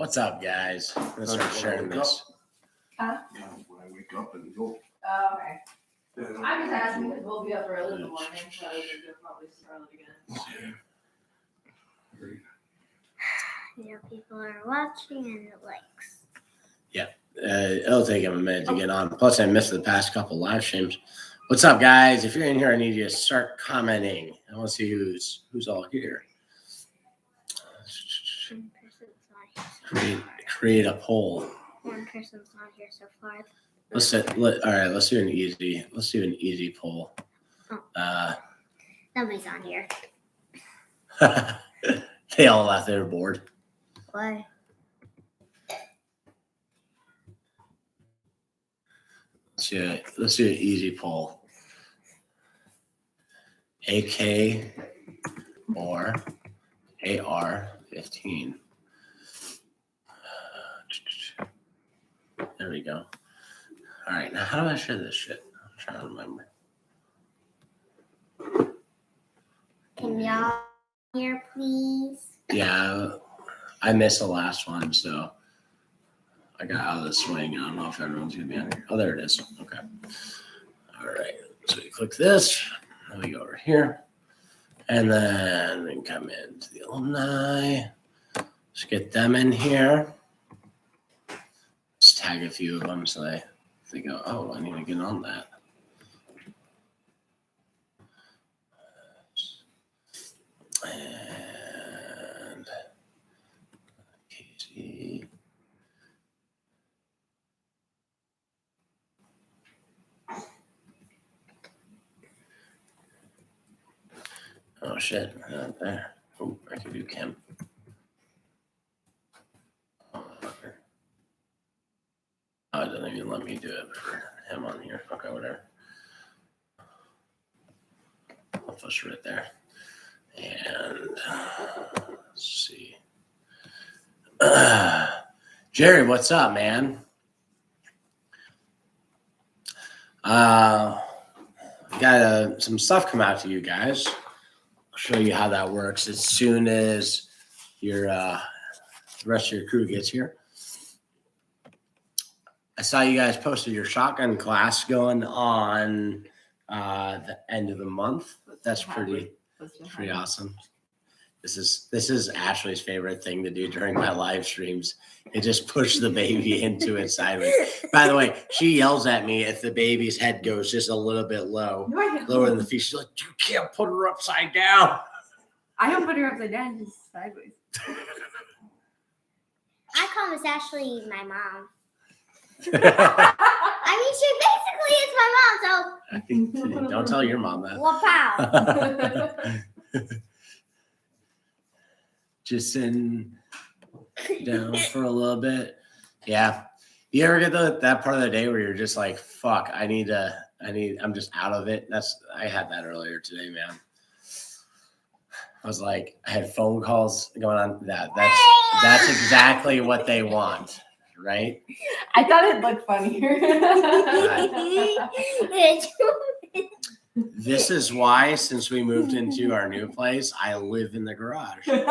What's up, guys? Let's start sharing this. Huh? When I wake up and go. Oh, okay. I'm just asking because we'll be up early in the morning, so they'll probably start again. People are watching and it likes. It'll take him a minute to get on. Plus, I missed the past couple live streams. What's up, guys? If you're in here, I need you to start commenting. I want to see who's all here. One person's not here so Create a poll. One person's not here so far. All right. Let's do an easy poll. Nobody's on here. They all left. They were bored. Why? Let's do an easy poll. AK or AR-15. There we go. All right, now how do I share this shit? I'm trying to remember. Can y'all hear, please? Yeah, I missed the last one, so I got out of the swing. I don't know if everyone's gonna be on here. Oh, there it is. Okay. All right. So you click this. Then we go over here, and then we can come into the alumni. Let's get them in here. Let's tag a few of them so they go, oh, I need to get on that. And Casey. Oh shit, not there. Oh, I can do Kim. Oh, it doesn't even let me do it for him on here. Okay, whatever. I'll push right there. And let's see. Jerry, what's up, man? Got some stuff come out to you guys. I'll show you how that works as soon as your the rest of your crew gets here. I saw you guys posted your shotgun class going on the end of the month. That's pretty awesome. This is Ashley's favorite thing to do during my live streams. It just push the baby into it sideways. By the way, she yells at me if the baby's head goes just a little bit low, lower than the feet. She's like, "You can't put her upside down." I don't put her upside down, just sideways. I call Miss Ashley my mom. I mean, she basically is my mom, so. Don't tell your mom that. Wow. Just sitting down for a little bit. Yeah. You ever get that part of the day where you're just like, fuck, I'm just out of it. I had that earlier today, man. I was like, I had phone calls going on. That's exactly what they want, right? I thought it looked funnier. This is why, since we moved into our new place, I live in the garage. Like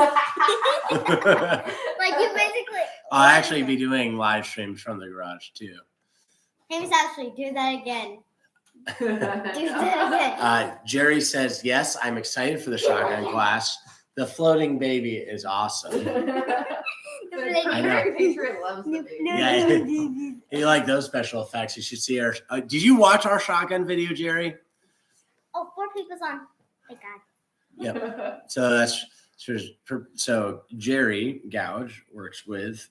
you basically. I'll actually be doing live streams from the garage too. Hey, Miss Ashley, do that again. Do that again. Jerry says, yes, I'm excited for the shotgun class. The floating baby is awesome. I know. Patriot loves the baby. Yeah, you like those special effects. You should see our. Did you watch our shotgun video, Jerry? Oh, 4 people's on. Thank God. Yep. So Jerry Gouge works with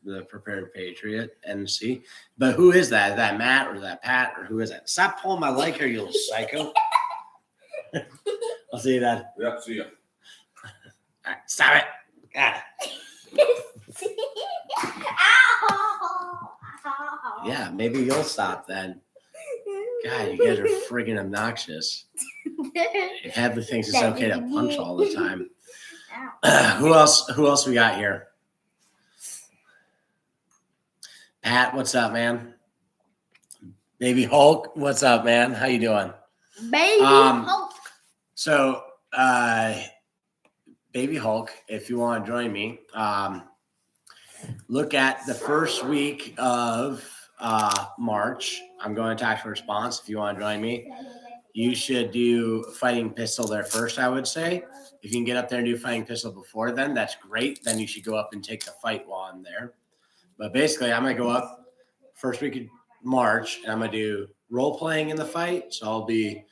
the Prepared Patriot NC. But who is that? Is that Matt or that Pat or who is that? Stop pulling my leg here, you little psycho. I'll see you then. Yep, see ya. All right, stop it. Ah. Ow. Yeah, maybe you'll stop then. God, you guys are friggin' obnoxious. You have the things it's okay to punch all the time. Who else we got here? Pat, what's up, man? Baby Hulk, what's up, man? How you doing? Baby Hulk. So, Baby Hulk, if you want to join me, look at the first week of March. I'm going to tactical response. If you want to join me, you should do fighting pistol there first, I would say. If you can get up there and do fighting pistol before then, that's great. Then you should go up and take the fight while I'm there. But basically, I'm going to go up first week of March, and I'm going to do role playing in the fight. So I'll be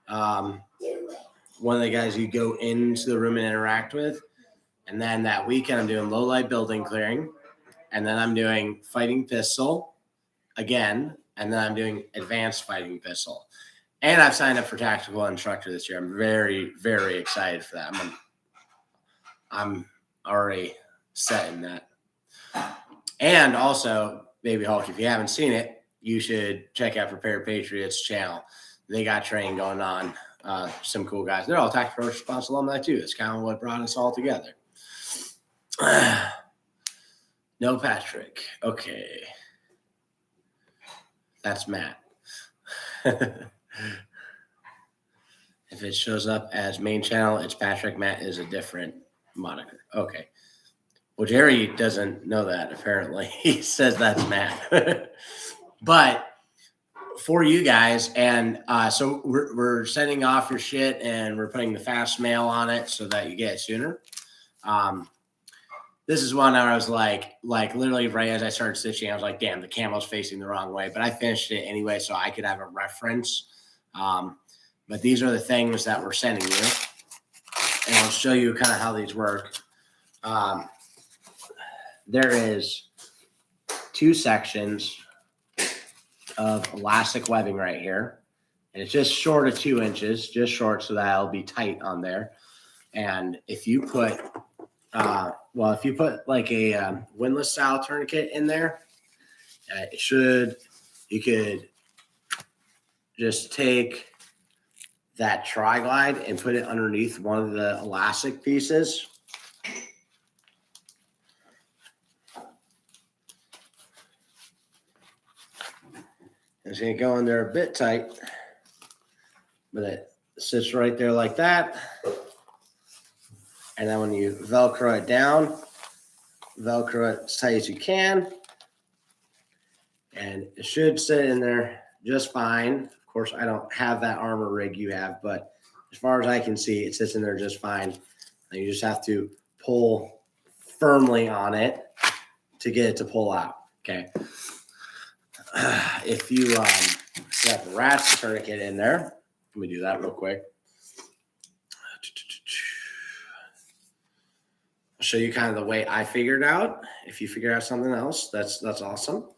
one of the guys you go into the room and interact with. And then that weekend, I'm doing low light building clearing. And then I'm doing fighting pistol again. And then I'm doing advanced fighting pistol. And I've signed up for tactical instructor this year. I'm very, very excited for that. I'm already set in that. And also, Baby Hulk, if you haven't seen it, you should check out Prepare Patriots channel. They got training going on. Some cool guys. They're all tactical response alumni too. That's kind of what brought us all together. No Patrick. Okay. That's Matt. If it shows up as main channel, it's Patrick. Matt is a different moniker. Okay. Well, Jerry doesn't know that, apparently. He says that's Matt. But for you guys, and so we're sending off your shit, and we're putting the fast mail on it so that you get it sooner. This is one I was like literally right as I started stitching, I was like, damn, the camel's facing the wrong way. But I finished it anyway, so I could have a reference. But these are the things that we're sending you. And I'll show you kind of how these work. There is 2 sections of elastic webbing right here. And it's just short of 2 inches, just short so that it'll be tight on there. And if you put, like a windlass style tourniquet in there, you could just take that tri-glide and put it underneath one of the elastic pieces. It's going to go in there a bit tight, but it sits right there like that. And then when you Velcro it down, Velcro it as tight as you can. And it should sit in there just fine. Of course, I don't have that armor rig you have, but as far as I can see, it sits in there just fine. And you just have to pull firmly on it to get it to pull out, okay? If you set the rat's tourniquet in there, let me do that real quick. I'll show you kind of the way I figured out. If you figure out something else, that's awesome.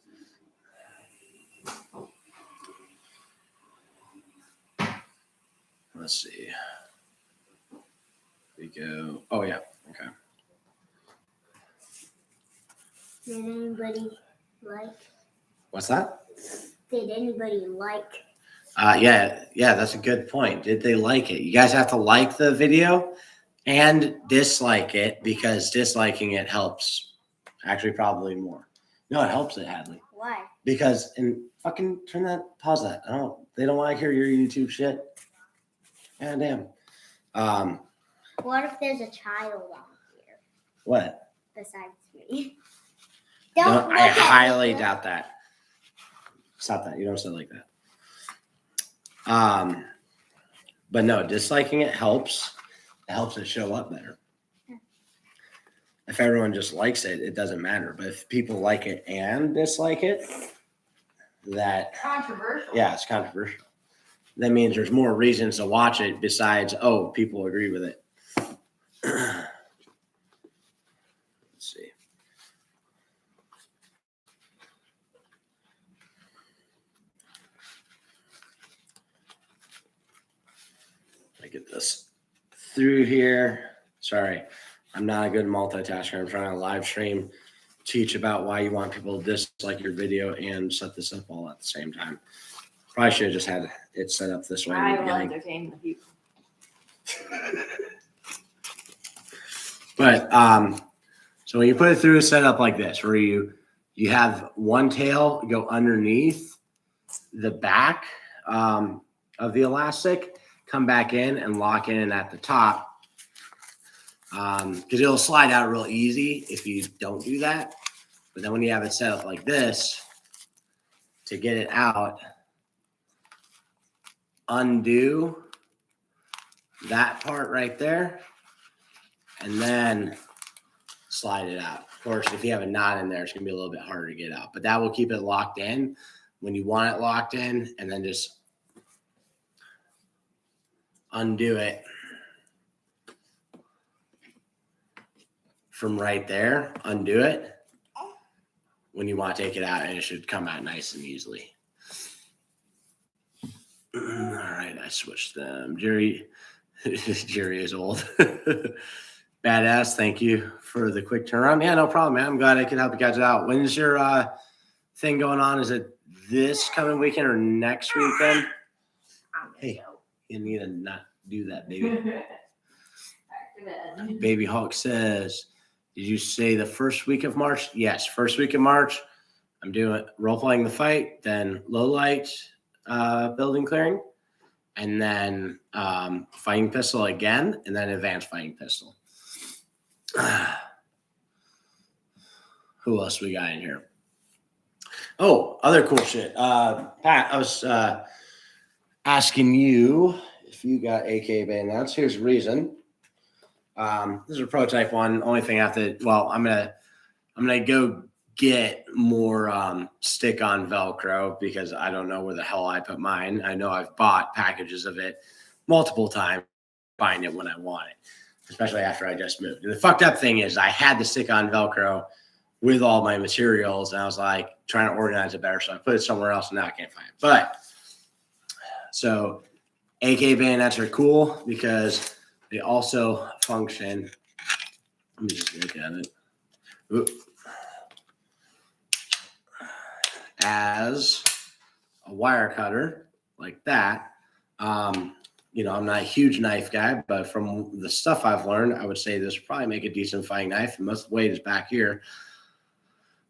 Let's see. We go. Oh yeah. Okay. Did anybody like? What's that? Did anybody like? Yeah, that's a good point. Did they like it? You guys have to like the video and dislike it, because disliking it helps. Actually, probably more. No, it helps it, Hadley. Why? Because, and fucking pause that. They don't want to hear your YouTube shit. God damn. What if there's a child on here What? besides me? No, look I at highly me. doubt that. Stop that. You don't say it like that. But no, disliking it helps. It helps it show up better. If everyone just likes it, it doesn't matter. But if people like it and dislike it, that Controversial. yeah, it's controversial. That means there's more reasons to watch it besides, oh, people agree with it. Let's see. I get this through here. Sorry, I'm not a good multitasker. I'm trying to live stream, teach about why you want people to dislike your video and set this up all at the same time. Probably should have just had it set up this way. I will entertain the people. But so when you put it through a setup like this, where you have one tail go underneath the back of the elastic, come back in and lock in at the top. because it'll slide out real easy if you don't do that. But then when you have it set up like this, to get it out, undo that part right there, and then slide it out. Of course, if you have a knot in there, it's gonna be a little bit harder to get out, but that will keep it locked in when you want it locked in, and then just undo it from right there, undo it when you want to take it out, and it should come out nice and easily. All right, I switched them. Jerry is old. Badass, thank you for the quick turnaround. Yeah, no problem, man. I'm glad I could help you guys out. When's your thing going on? Is it this coming weekend or next weekend? Hey, you need to not do that, baby. Baby Hawk says, did you say the first week of March? Yes, first week of March. I'm doing role-playing the fight, then low-light building clearing, and then fighting pistol again, and then advanced fighting pistol. Who else we got in here? Oh, other cool shit. Pat, I was asking you if you got AK bayonets. Here's the reason. This is a prototype one. Only thing I have to, well, I'm gonna go get more stick on Velcro because I don't know where the hell I put mine. I know I've bought packages of it multiple times, find it when I want it, especially after I just moved. And the fucked up thing is I had the stick on Velcro with all my materials, and I was like trying to organize it better, so I put it somewhere else, and now I can't find it. But so AK bayonets are cool because they also function. Let me just look at it. Oop. As a wire cutter like that. You know, I'm not a huge knife guy, but from the stuff I've learned, I would say this would probably make a decent fighting knife. And most of the weight is back here.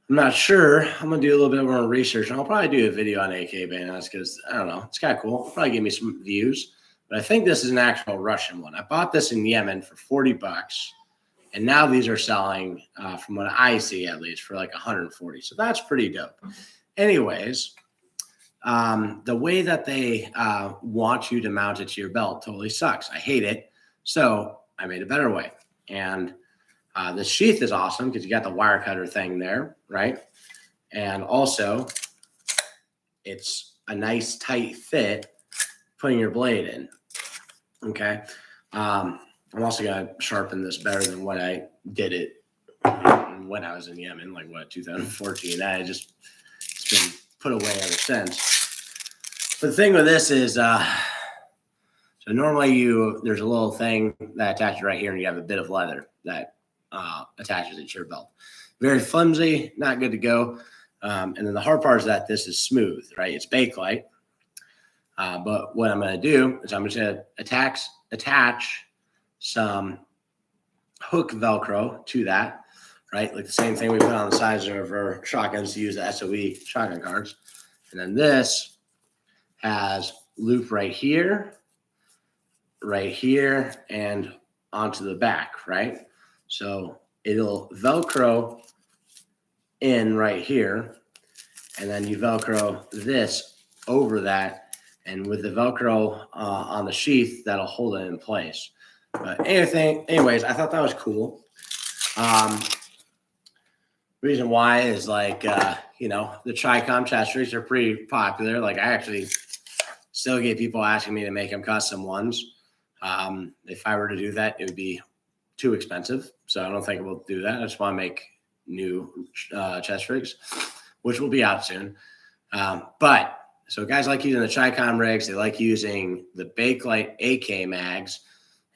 I'm not sure. I'm going to do a little bit more research, and I'll probably do a video on AK bayonets because, I don't know, it's kind of cool. It'll probably give me some views. But I think this is an actual Russian one. I bought this in Yemen for $40, and now these are selling, from what I see at least, for like $140. So that's pretty dope. Anyways, the way that they want you to mount it to your belt totally sucks. I hate it. So I made a better way. And the sheath is awesome because you got the wire cutter thing there, right? And also, it's a nice tight fit putting your blade in. Okay. I'm also going to sharpen this better than what I did it when I was in Yemen, like what, 2014. It's been put away ever since. But the thing with this is, so normally there's a little thing that attaches right here, and you have a bit of leather that attaches it to your belt. Very flimsy, not good to go. And then the hard part is that this is smooth, right? It's Bakelite. But what I'm going to do is I'm just going to attach some hook Velcro to that, right? Like the same thing we put on the sides of our shotguns to use the SOE shotgun cards. And then this has loop right here, and onto the back, right? So it'll Velcro in right here, and then you Velcro this over that. And with the Velcro on the sheath, that'll hold it in place. But anyways, I thought that was cool. Reason why is like, you know, the Tri-Com chest rigs are pretty popular. Like I actually still get people asking me to make them custom ones. If I were to do that, it would be too expensive. So I don't think we'll do that. I just want to make new chest rigs, which will be out soon. But so guys like using the Tri-Com rigs, they like using the Bakelite AK mags,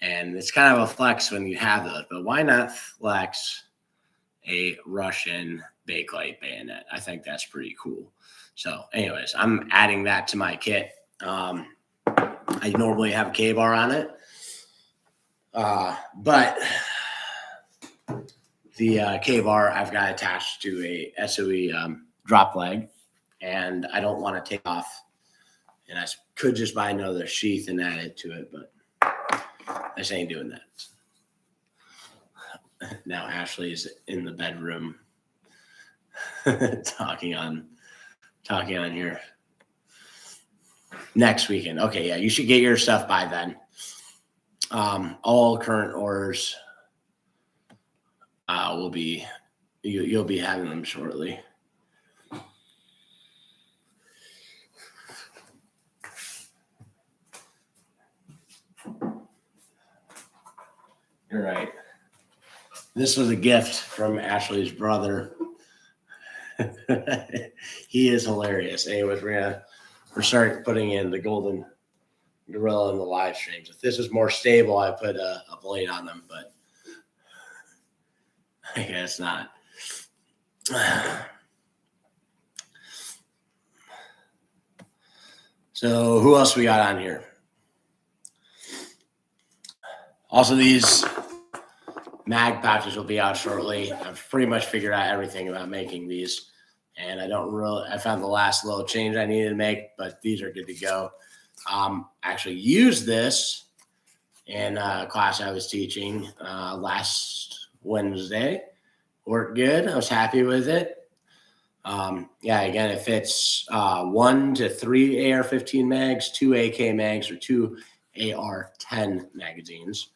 and it's kind of a flex when you have those, but why not flex a Russian Bakelite bayonet? I think that's pretty cool. So anyways, I'm adding that to my kit. I normally have a K-bar on it, but the K-bar I've got attached to a SOE drop leg, and I don't want to take off. And I could just buy another sheath and add it to it, but I just ain't doing that. now Ashley's in the bedroom talking on here. Next weekend. Okay, yeah, you should get your stuff by then. All current orders will be you'll be having them shortly. You're right. This was a gift from Ashley's brother. He is hilarious. Anyways, we're starting putting in the golden gorilla in the live streams. If this is more stable, I put a blade on them, but I guess not. So who else we got on here? Also, these mag pouches will be out shortly. I've pretty much figured out everything about making these, and I found the last little change I needed to make, but these are good to go. Actually used this in a class I was teaching last Wednesday. Worked good. I was happy with it. Again, it fits 1 to 3 AR-15 mags, 2 AK mags, or 2 AR-10 magazines.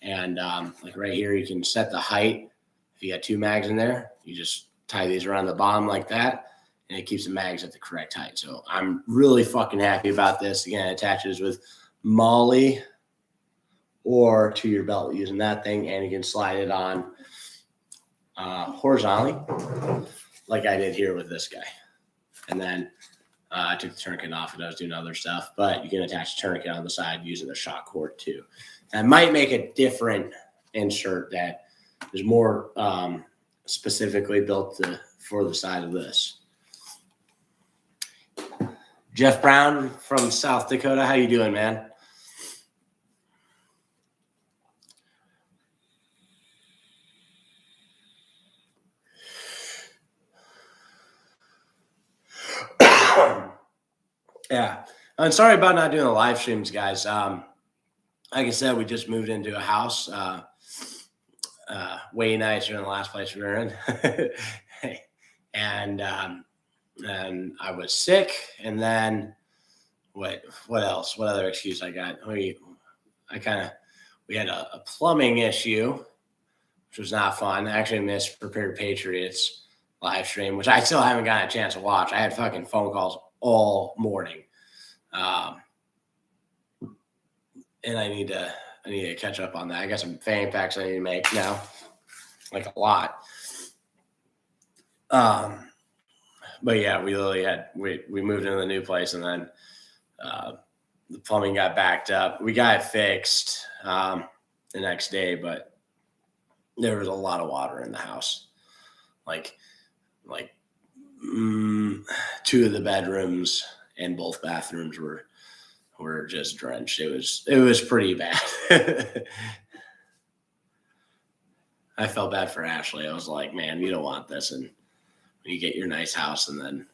And like right here, you can set the height. If you got 2 mags in there, you just tie these around the bottom like that, and it keeps the mags at the correct height. So I'm really fucking happy about this. Again, it attaches with Molly or to your belt using that thing, and you can slide it on horizontally like I did here with this guy. And then I took the tourniquet off and I was doing other stuff, but you can attach a tourniquet on the side using the shock cord too. I might make a different insert that is more specifically built for the side of this. Jeff Brown from South Dakota, how you doing, man? Yeah, I'm sorry about not doing the live streams, guys. Like I said, we just moved into a house, way nicer than the last place we were in, and I was sick. And then what else? What other excuse I got? We had a plumbing issue, which was not fun. I actually missed Prepared Patriots live stream, which I still haven't gotten a chance to watch. I had fucking phone calls all morning. And I need to catch up on that. I got some fanny packs I need to make now, like a lot. But yeah, we moved into the new place, and then the plumbing got backed up. We got it fixed the next day, but there was a lot of water in the house. Like 2 of the bedrooms and both bathrooms were just drenched. It was pretty bad. I felt bad for Ashley. I was like, man, you don't want this. And you get your nice house and then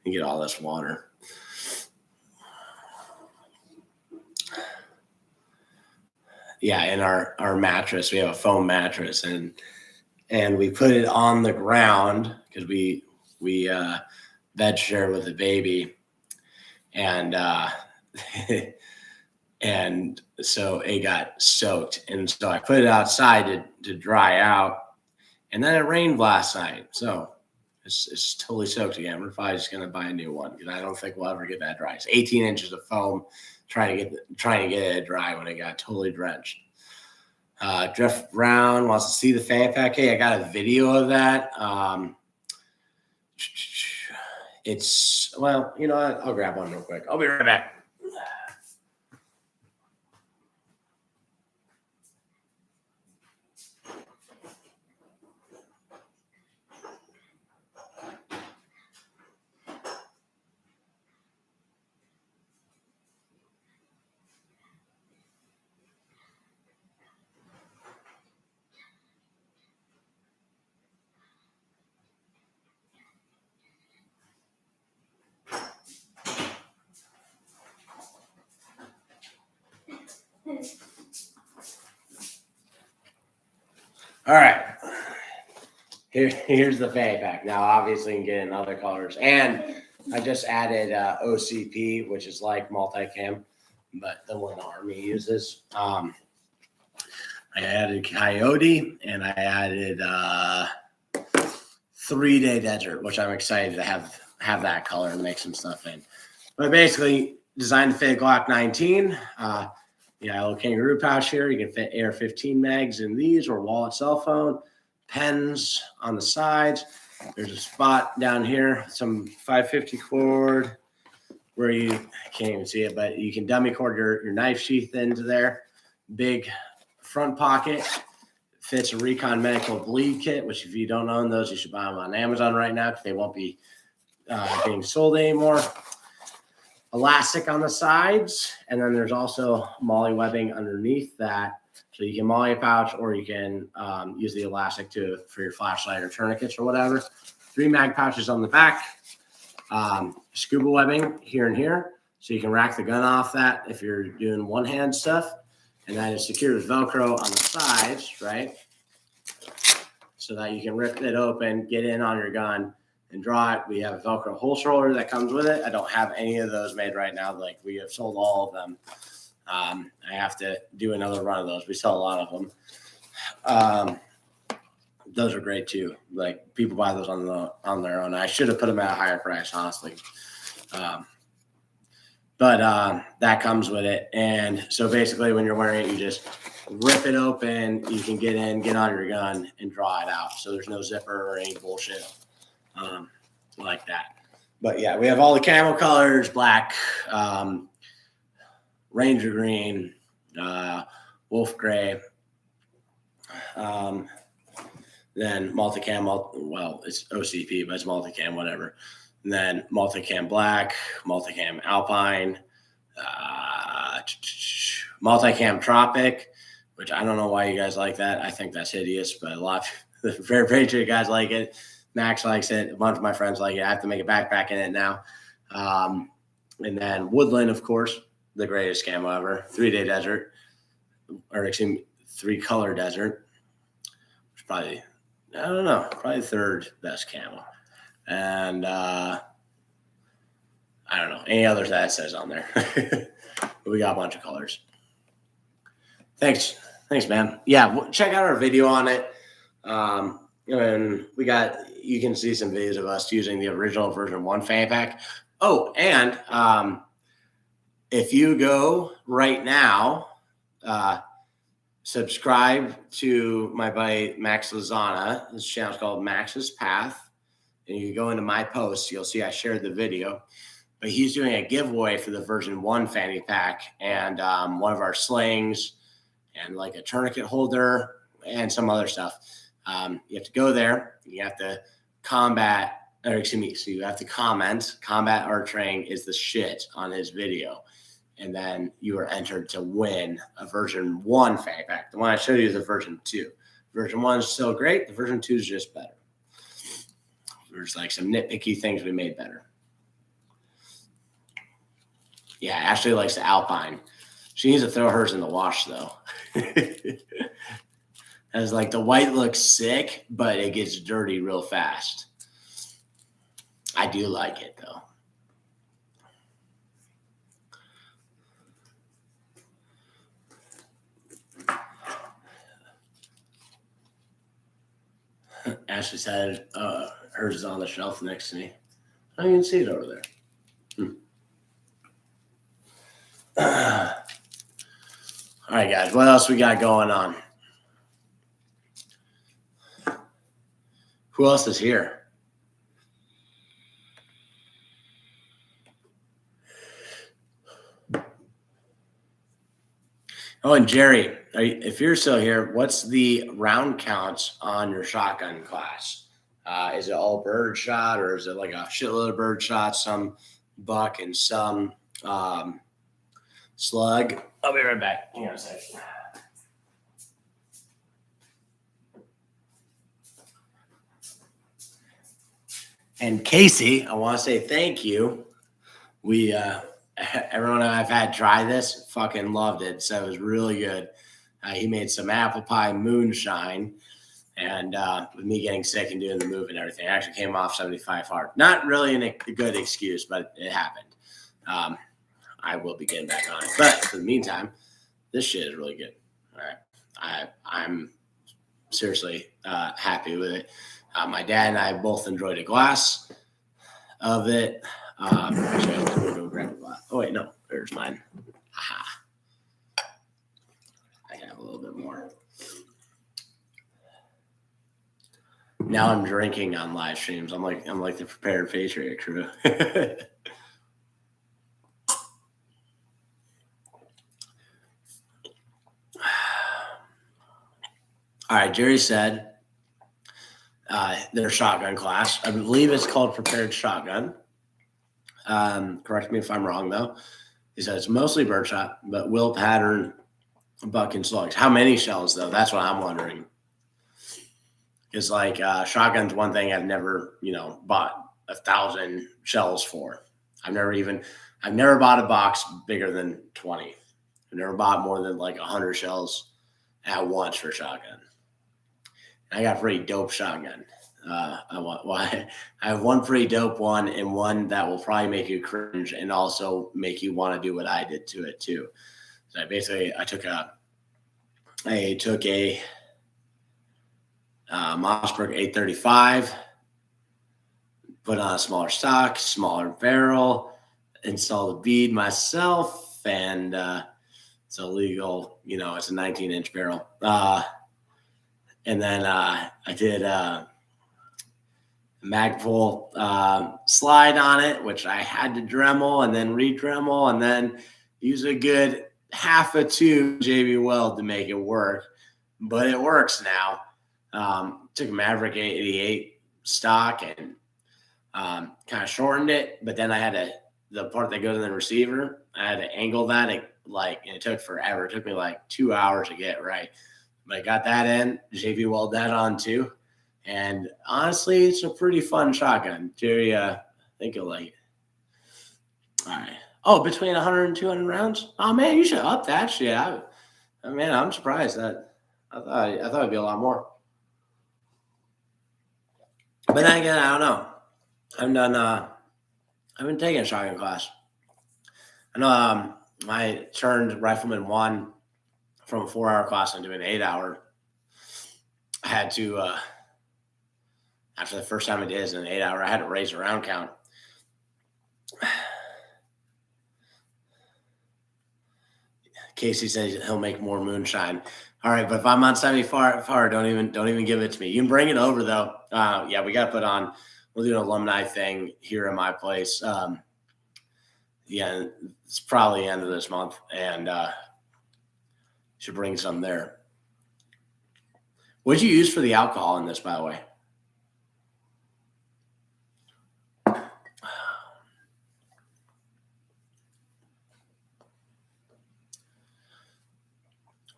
you get all this water. Yeah, and our mattress, we have a foam mattress, and we put it on the ground because we bed share with the baby, and and so it got soaked, and so I put it outside to dry out, and then it rained last night, so it's totally soaked again. We're probably just gonna buy a new one because I don't think we'll ever get that dry. It's 18 inches of foam trying to get it dry when it got totally drenched. Jeff Brown wants to see the fan pack. Hey, I got a video of that. Well, you know what? I'll grab one real quick. I'll be right back. All right. Here's the fanny pack. Now, obviously, you can get in other colors. And I just added OCP, which is like multicam, but the one the Army uses. I added Coyote, and I added 3-Day Desert, which I'm excited to have that color and make some stuff in. But basically, designed to fit Glock 19. A little kangaroo pouch here. You can fit AR-15 mags in these, or wallet, cell phone, pens on the sides. There's a spot down here, some 550 cord where I can't even see it, but you can dummy cord your knife sheath into there. Big front pocket. Fits a Recon Medical Bleed Kit, which if you don't own those, you should buy them on Amazon right now because they won't be being sold anymore. Elastic on the sides, and then there's also MOLLE webbing underneath that. So you can MOLLE a pouch, or you can use the elastic for your flashlight or tourniquets or whatever. 3 mag pouches on the back. Scuba webbing here and here, so you can rack the gun off that if you're doing one-hand stuff. And then it's secured with Velcro on the sides, right? So that you can rip it open, get in on your gun, and draw it. We have a Velcro holster holder that comes with it. I don't have any of those made right now. Like, we have sold all of them. I have to do another run of those. We sell a lot of them. Those are great too. Like, people buy those on their own. I should have put them at a higher price, honestly. But that comes with it. And so basically when you're wearing it, you just rip it open. You can get in, get on your gun, and draw it out. So there's no zipper or any bullshit like that. But yeah, we have all the camo colors: black, Ranger green, wolf gray, then multicam. Well, it's OCP, but it's multicam, whatever. And then multicam black, multicam alpine, multicam tropic, which I don't know why you guys like that. I think that's hideous, but a lot of very few guys like it. Max likes it. A bunch of my friends like it. I have to make a backpack in it now. And then woodland, of course, the greatest camo ever. 3-Day Desert, or excuse me, 3-Color Desert, which probably, I don't know, probably the 3rd best camo. And I don't know any others that it says on there. But we got a bunch of colors. Thanks, man. Yeah, check out our video on it. And you can see some videos of us using the original version 1 fanny pack. Oh, and if you go right now, subscribe to my buddy Max Lozana. His channel is called Max's Path. And you go into my posts, you'll see I shared the video. But he's doing a giveaway for the version 1 fanny pack and one of our slings and like a tourniquet holder and some other stuff. You have to go there. You have to so you have to comment. Combat archery is the shit on his video. And then you are entered to win a version 1 fanny pack. The one I showed you is a version 2. Version 1 is still great. The version 2 is just better. There's like some nitpicky things we made better. Yeah, Ashley likes the Alpine. She needs to throw hers in the wash, though. As like the white looks sick, but it gets dirty real fast. I do like it, though. Ashley said hers is on the shelf next to me. I don't even see it over there. All right, guys, what else we got going on? Who else is here? Oh, and Jerry, if you're still here, what's the round counts on your shotgun class? Is it all bird shot, or is it like a shitload of bird shots, some buck and some slug? I'll be right back. Hang on a second. And Casey, I want to say thank you. Everyone I've had try this fucking loved it. So it was really good. He made some apple pie moonshine. And with me getting sick and doing the move and everything, I actually came off 75 hard. Not really a good excuse, but it happened. I will be getting back on it. But for the meantime, this shit is really good. All right. I'm seriously happy with it. My dad and I both enjoyed a glass of it. Actually, I'm going to go grab a glass. Oh, wait, no. There's mine. Aha. I can have a little bit more. Now I'm drinking on live streams. I'm like the Prepared Patriot crew. All right, Jerry said their shotgun class. I believe it's called Prepared Shotgun. Correct me if I'm wrong, though. He said it's mostly birdshot, but will pattern, buck, and slugs. How many shells, though? That's what I'm wondering. Because, like, shotgun's one thing I've never, bought 1,000 shells for. I've never bought a box bigger than 20. I've never bought more than, 100 shells at once for shotgun. I got a pretty dope shotgun. I have one pretty dope one and one that will probably make you cringe and also make you want to do what I did to it too. So I took a Mossberg 835, put on a smaller stock, smaller barrel, installed a bead myself, and it's illegal. It's a 19-inch barrel. And then I did a Magpul slide on it, which I had to Dremel and then re-Dremel and then use a good half a tube JB Weld to make it work. But it works now. Took a Maverick 888 stock and kind of shortened it. But then I had the part that goes in the receiver, I had to angle that. And it took forever. It took me 2 hours to get right. But I got that in, JB Weld that on too. And honestly, it's a pretty fun shotgun. Jerry, I think you'll like it. All right. Oh, between 100 and 200 rounds? Oh, man, you should up that shit. I'm surprised that I thought it'd be a lot more. But then again, I don't know. I've been taking a shotgun class. I know I turned Rifleman 1 from a 4-hour class into an 8-hour. I had to, after the first time I did it in an 8-hour, I had to raise the round count. Casey says he'll make more moonshine. All right, but if I'm on 75 far, don't even give it to me. You can bring it over though. Yeah, we got to put on. We'll do an alumni thing here in my place. Yeah, it's probably the end of this month, and should bring some there. What did you use for the alcohol in this, by the way?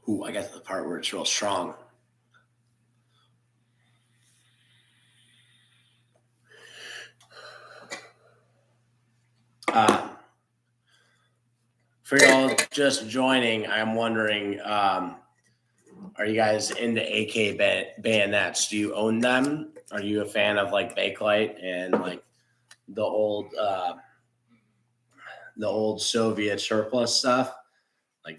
Ooh, I got to the part where it's real strong. For y'all just joining, I'm wondering, are you guys into AK bayonets? Do you own them? Are you a fan of Bakelite and the old Soviet surplus stuff?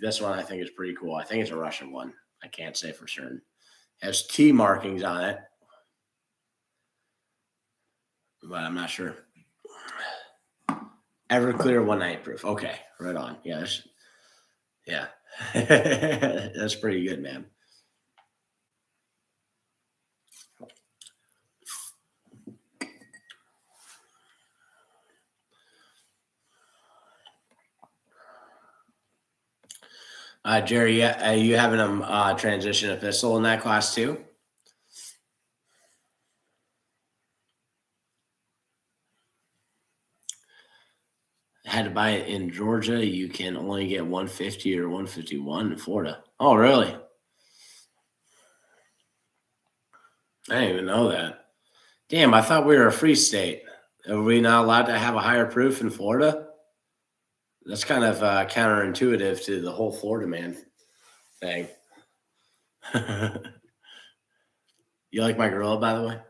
This one I think is pretty cool. I think it's a Russian one. I can't say for certain. It has T markings on it, but I'm not sure. Everclear 190 proof. Okay, right on. Yeah, that's pretty good, man. Jerry, you having them transition a pistol in that class too? I had to buy it in Georgia. You can only get 150 or 151 in Florida. Oh, really? I didn't even know that. Damn, I thought we were a free state. Are we not allowed to have a higher proof in Florida? That's kind of counterintuitive to the whole Florida man thing. You like my gorilla, by the way?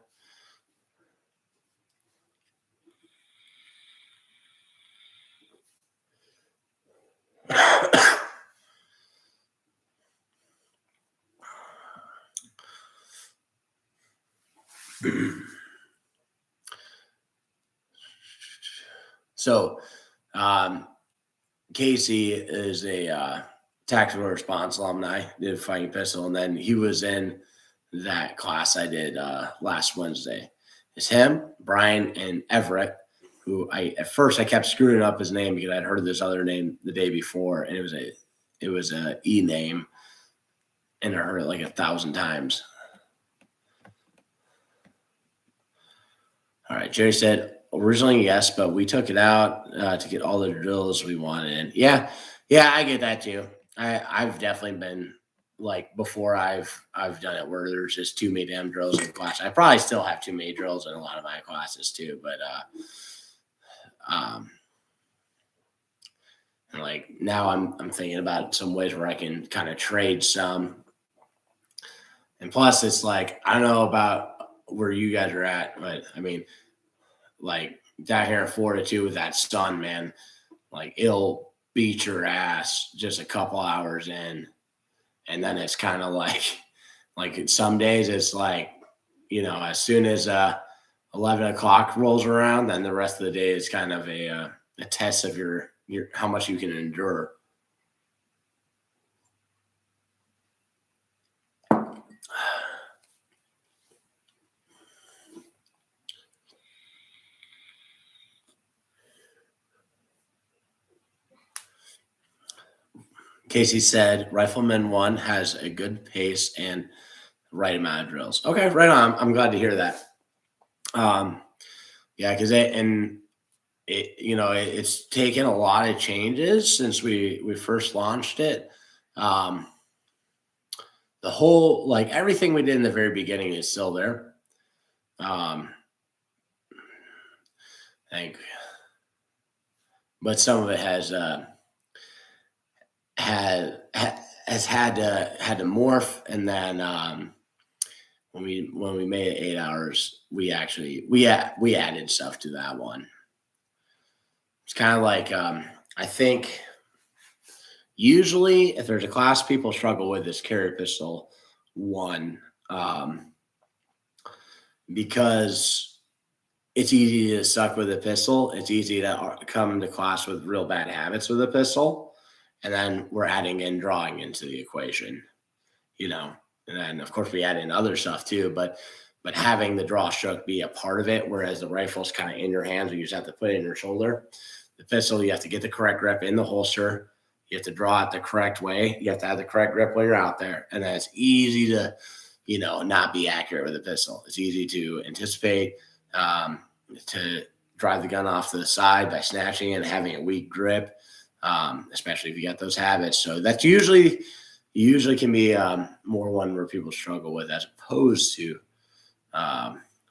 So, Casey is a tactical response alumni, did a fighting pistol, and then he was in that class I did last Wednesday. It's him, Brian, and Everett, who at first I kept screwing up his name because I'd heard this other name the day before, and it was a E name, and I heard it like 1,000 times. All right, Jerry said originally yes, but we took it out to get all the drills we wanted. And yeah, I get that too. I've definitely been like before I've done it where there's just too many damn drills in the class. I probably still have too many drills in a lot of my classes too, but and like now I'm thinking about some ways where I can kind of trade some. And plus it's like I don't know about where you guys are at, but I mean, like down here in Florida too with that sun, man, like it'll beat your ass just a couple hours in, and then it's kind of like some days it's like, you know, as soon as 11 o'clock rolls around, then the rest of the day is kind of a test of your how much you can endure. Casey said, Rifleman 1 has a good pace and right amount of drills. Okay, right on. I'm glad to hear that. Yeah, because it's taken a lot of changes since we first launched it. The whole, like everything we did in the very beginning is still there. I think, but some of it has had to morph, and then when we made it 8 hours, we added stuff to that one. It's kind of like I think usually if there's a class people struggle with is carry pistol 1, because it's easy to suck with a pistol. It's easy to come to class with real bad habits with a pistol. And then we're adding in drawing into the equation, you know, and then of course we add in other stuff too, but having the draw stroke be a part of it, whereas the rifle's kind of in your hands, you just have to put it in your shoulder. The pistol, you have to get the correct grip in the holster. You have to draw it the correct way. You have to have the correct grip when you're out there. And then it's easy to, you know, not be accurate with a pistol. It's easy to anticipate, to drive the gun off to the side by snatching and having a weak grip. Especially if you got those habits. So that's usually can be more one where people struggle with as opposed to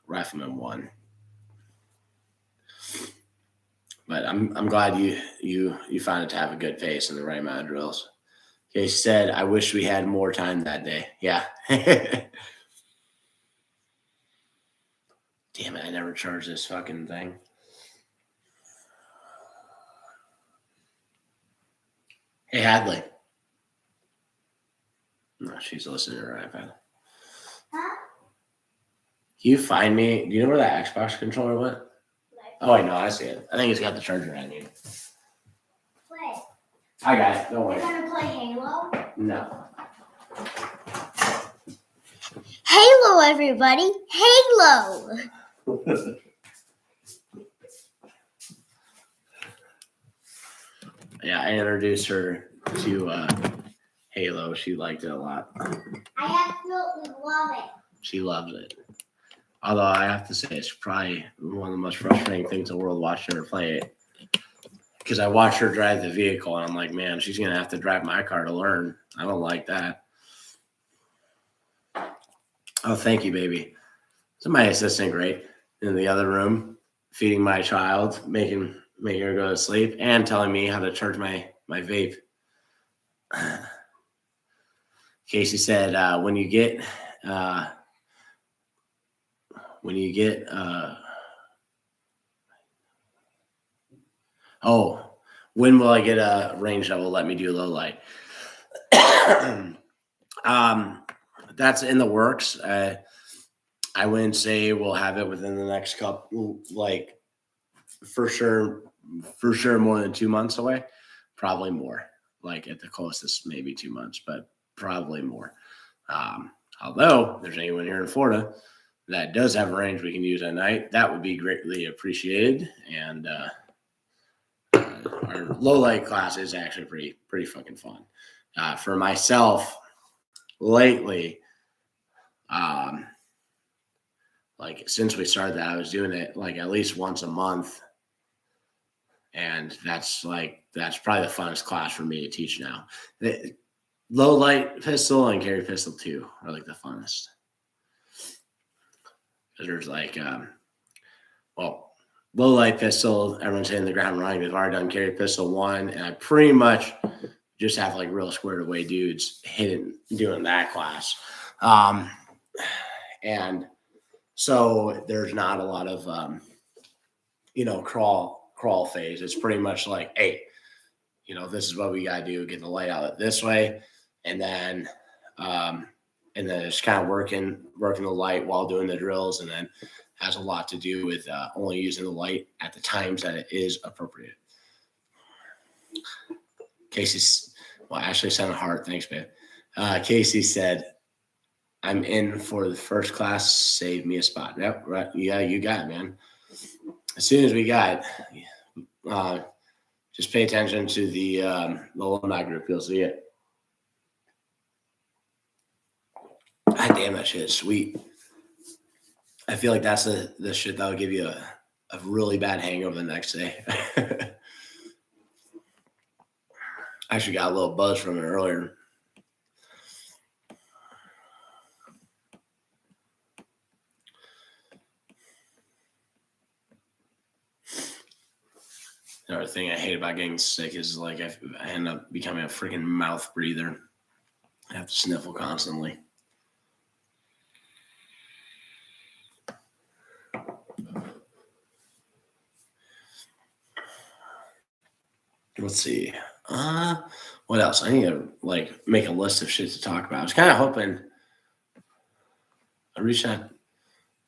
Rifleman 1. But I'm glad you found it to have a good pace and the right amount of drills. He said, I wish we had more time that day. Yeah. Damn it, I never charged this fucking thing. Hey, Hadley. No, she's listening to her iPad. Huh? Can you find me? Do you know where that Xbox controller went? Oh, wait, no, I see it. I think it's got the charger I need. Play. I got it. Don't You're worry. gonna play Halo? No. Halo, everybody! Halo! Yeah, I introduced her to Halo. She liked it a lot. I absolutely love it. She loves it. Although I have to say, it's probably one of the most frustrating things in the world watching her play it. Because I watch her drive the vehicle, and I'm like, man, she's going to have to drive my car to learn. I don't like that. Oh, thank you, baby. So my assistant great in the other room, feeding my child, making her go to sleep, and telling me how to charge my vape. Casey said, when you get when you get when will I get a range that will let me do low light? That's in the works. I wouldn't say we'll have it within the next couple, like for sure more than 2 months away. Probably more, like at the closest, maybe 2 months, but probably more. Although there's anyone here in Florida that does have a range we can use at night, that would be greatly appreciated. And our low light class is actually pretty fucking fun. For myself, lately, like since we started that, I was doing it like at least once a month. And that's probably the funnest class for me to teach now. The low light pistol and carry pistol too are like the funnest. There's like, low light pistol, everyone's hitting the ground running. They've already done carry pistol 1, and I pretty much just have like real squared away dudes doing that class. And so there's not a lot of, crawl phase. It's pretty much like, hey, this is what we got to do, get the light out this way. And then it's kind of working the light while doing the drills. And then has a lot to do with only using the light at the times that it is appropriate. Ashley sent a heart. Thanks, babe. Casey said, I'm in for the first class. Save me a spot. Yep, right. Yeah, you got it, man. As soon as we got it, just pay attention to the alumni group. You'll see it. God damn, that shit is sweet. I feel like that's the shit that'll give you a really bad hangover the next day. I actually got a little buzz from it earlier. Another thing I hate about getting sick is like I end up becoming a freaking mouth breather. I have to sniffle constantly. Let's see. What else? I need to like make a list of shit to talk about. I was kind of hoping I reached out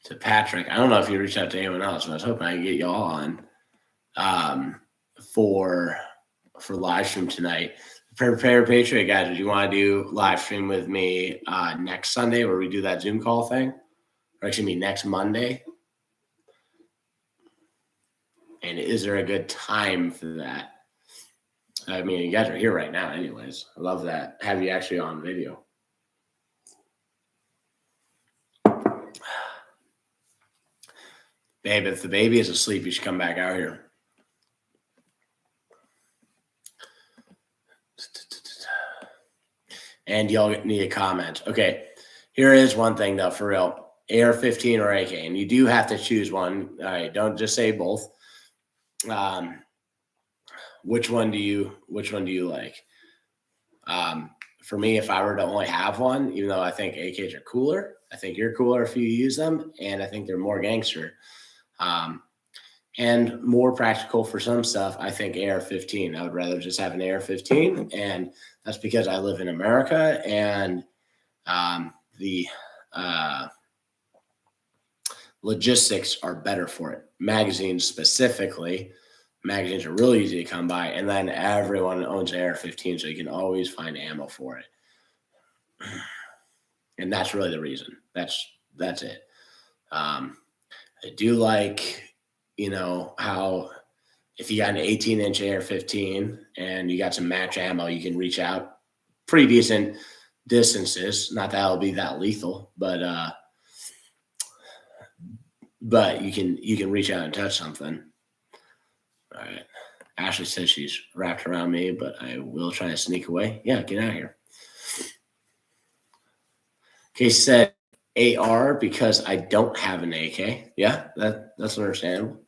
to Patrick. I don't know if you reached out to anyone else, but I was hoping I could get you all on for live stream tonight. Prepare Patriot guys. Do you want to do live stream with me next Sunday where we do that Zoom call thing? Or actually, next Monday. And is there a good time for that? I mean, you guys are here right now anyways. I love that. Have you actually on video? Babe, if the baby is asleep, you should come back out here. And y'all need a comment. Okay, here is one thing though, for real. AR-15 or AK, and you do have to choose one. All right, don't just say both. Which one do you like? For me, if I were to only have one, even though I think AKs are cooler, I think you're cooler if you use them, and I think they're more gangster. And more practical for some stuff, I think AR-15. I would rather just have an AR-15, and that's because I live in America, and the logistics are better for it. Magazines specifically, magazines are really easy to come by, and then everyone owns an AR-15, so you can always find ammo for it. And that's really the reason. That's it. I do like, how if you got an 18-inch AR-15 and you got some match ammo, you can reach out pretty decent distances. Not that it'll be that lethal, but you can reach out and touch something. All right. Ashley says she's wrapped around me, but I will try to sneak away. Yeah, get out of here. Case said AR because I don't have an AK. Yeah, that's understandable.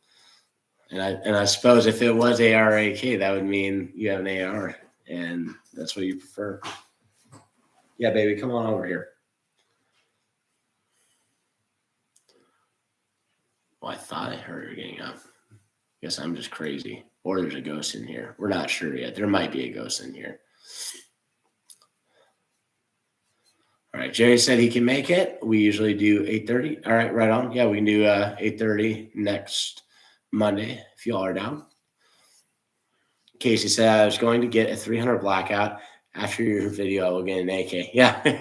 And I suppose if it was AR or AK, that would mean you have an AR, and that's what you prefer. Yeah, baby, come on over here. Well, I thought I heard her getting up. Guess I'm just crazy. Or there's a ghost in here. We're not sure yet. There might be a ghost in here. All right. Jerry said he can make it. We usually do 8:30. All right. Right on. Yeah, we can do 8:30 next Monday if y'all are down. Casey said I was going to get a 300 blackout. After your video, I will get an AK. Yeah.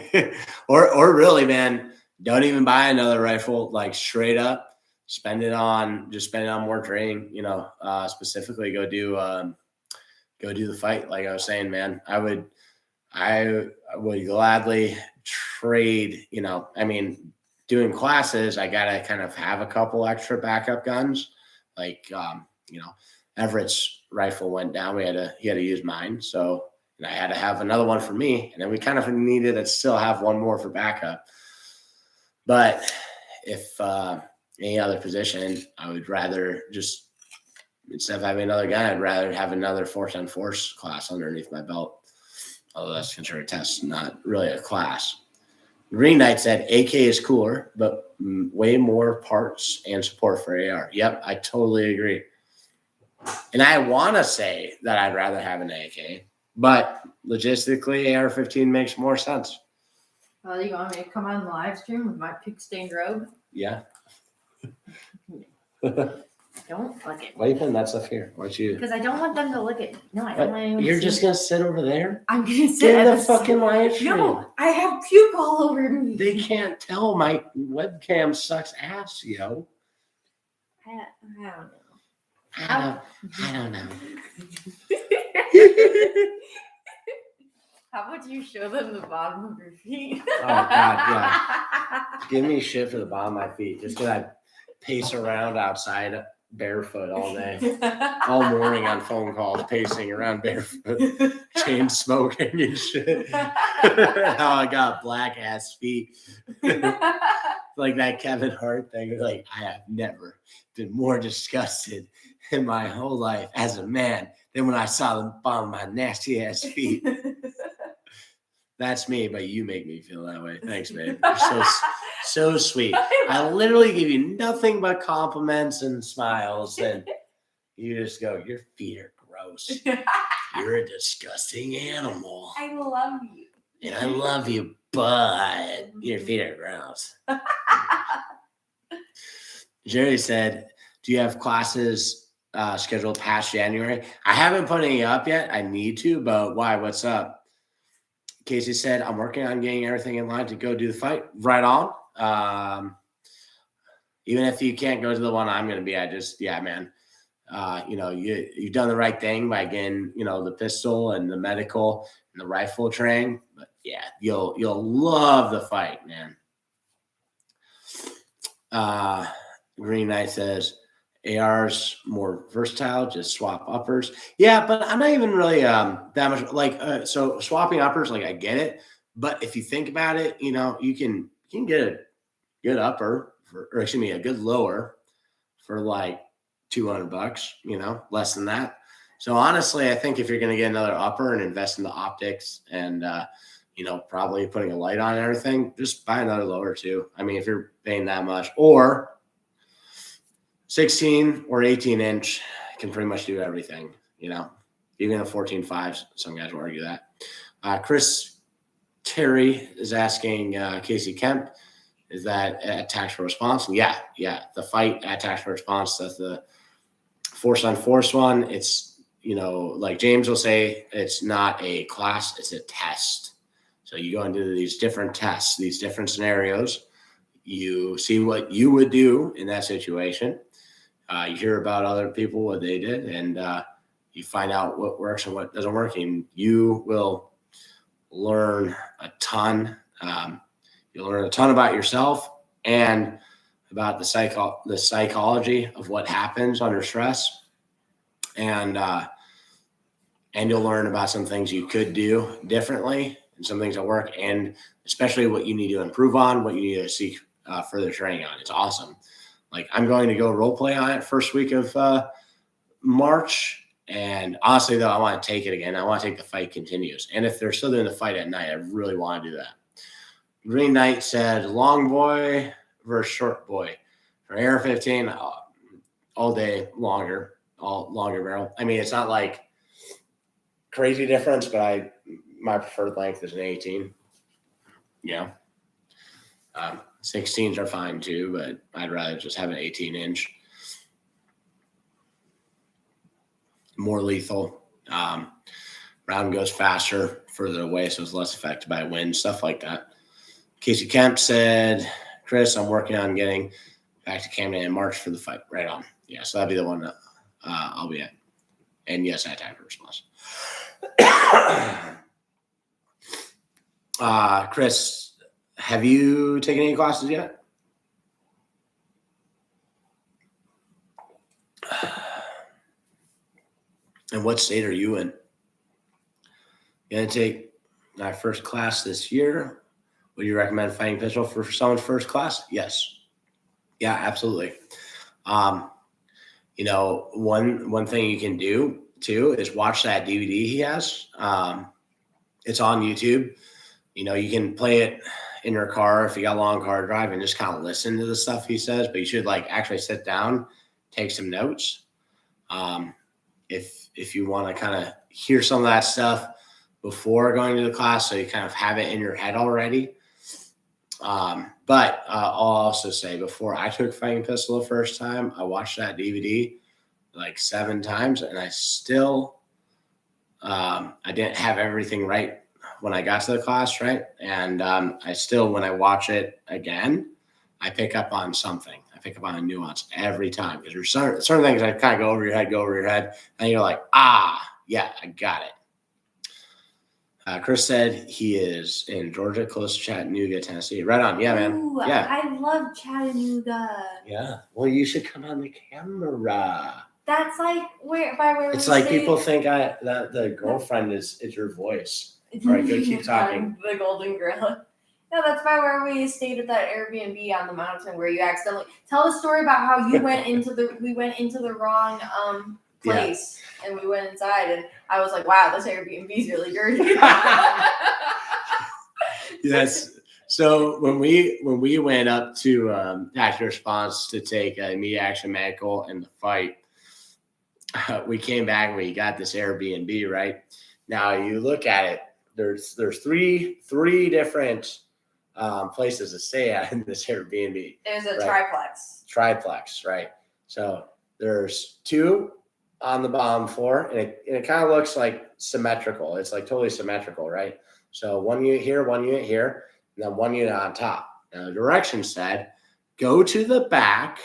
or really, man, don't even buy another rifle. Like straight up. Spend it on more training, specifically go do the fight. Like I was saying, man, I would gladly trade, doing classes, I got to kind of have a couple extra backup guns. Like, Everett's rifle went down. He had to use mine. So I had to have another one for me. And then we kind of needed to still have one more for backup. But if, any other position, I would rather just, instead of having another gun, I'd rather have another force on force class underneath my belt. Although that's considered a test, not really a class. Green Knight said AK is cooler, but way more parts and support for AR. Yep, I totally agree. And I want to say that I'd rather have an AK, but logistically, AR-15 makes more sense. Well, you want me to come on the live stream with my pig stained robe? Yeah. Don't look at Why are you putting that stuff here? Why don't you? Because I don't want them to look at. No, I don't want anyone. You're just gonna sit over there? I'm gonna sit Get at the fucking live stream. No, I have puke all over me. They can't tell my webcam sucks ass, yo. I don't know. I don't know. How about you show them the bottom of your feet? Oh God, yeah. Give me shit for the bottom of my feet. Just because I pace around outside barefoot all day, all morning on phone calls, pacing around barefoot, chain smoking and shit. How I got black ass feet. Like that Kevin Hart thing. Like, I have never been more disgusted in my whole life as a man than when I saw the bottom of my nasty ass feet. That's me, but you make me feel that way. Thanks, babe. You're so sweet. I literally give you nothing but compliments and smiles, and you just go, your feet are gross. You're a disgusting animal. I love you. And I love you, but your feet are gross. Jerry said, do you have classes scheduled past January? I haven't put any up yet. I need to, but why? What's up? Casey said, I'm working on getting everything in line to go do the fight. Right on. Even if you can't go to the one I'm going to be at, man. You've done the right thing by getting, the pistol and the medical and the rifle training. But yeah, you'll love the fight, man. Green Knight says, AR's more versatile, just swap uppers. Yeah, but I'm not even really that much so swapping uppers, like I get it. But if you think about it, you can get a good upper a good lower for like $200, less than that. So honestly, I think if you're going to get another upper and invest in the optics and, probably putting a light on and everything, just buy another lower too. I mean, if you're paying that much, or 16 or 18 inch can pretty much do everything, even a 14.5, some guys will argue that. Chris Terry is asking Casey Kemp, is that at tactical response? Yeah. The fight at tactical response, that's the force on force one. It's, like James will say, it's not a class, it's a test. So you go into these different tests, these different scenarios. You see what you would do in that situation. You hear about other people, what they did, and you find out what works and what doesn't work. And you will learn a ton. You'll learn a ton about yourself and about the psychology of what happens under stress. And you'll learn about some things you could do differently and some things that work, and especially what you need to improve on, what you need to seek further training on. It's awesome. Like, I'm going to go role play on it first week of March. And honestly, though, I want to take it again. I want to take the fight continues. And if they're still doing the fight at night, I really want to do that. Green Knight said, long boy versus short boy. For AR-15, all day longer barrel. I mean, it's not like crazy difference, but my preferred length is an 18. Yeah. 16s are fine too, but I'd rather just have an 18-inch. More lethal. Round goes faster, further away, so it's less affected by wind, stuff like that. Casey Kemp said, Chris, I'm working on getting back to Camden in March for the fight. Right on. Yeah, so that'll be the one that I'll be at. And yes, I typed a response. Chris, have you taken any classes yet? And what state are you in? Gonna take my first class this year. Would you recommend fighting pistol for someone's first class? Yes. Yeah, absolutely. You know, one thing you can do too is watch that DVD he has. It's on YouTube. You know, you can play it in your car if you got a long car drive and just kind of listen to the stuff he says, but you should like actually sit down, take some notes. If you want to kind of hear some of that stuff before going to the class, so you kind of have it in your head already. But I'll also say, before I took fighting pistol the first time, I watched that DVD like 7 times, and I still I didn't have everything right when I got to the class, right? And I still, when I watch it again, I pick up on something. I pick up on a nuance every time, because there's certain things that kind of go over your head, and you're like, yeah, I got it. Chris said he is in Georgia, close to Chattanooga, Tennessee. Right on. Yeah, man. Ooh, Yeah. I love Chattanooga. Yeah. Well, you should come on the camera. That's like where It's we like stayed. people think that the girlfriend is your voice. All right, go keep talking. The Golden Gorilla. No, that's by where we stayed at that Airbnb on the mountain where you accidentally tell the story about how you went into the wrong place and we went inside and I was like, wow, this Airbnb is really dirty. Yes. So when we went up to Tactical Response to take a immediate action medical and the fight, we came back and we got this Airbnb, right? Now you look at it, there's three different places to stay at in this Airbnb. There's a right? triplex, right? So there's 2 on the bottom floor, and it kind of looks like symmetrical. It's like totally symmetrical, right? So 1 unit here, 1 unit here, and then 1 unit on top. Now the directions said, go to the back,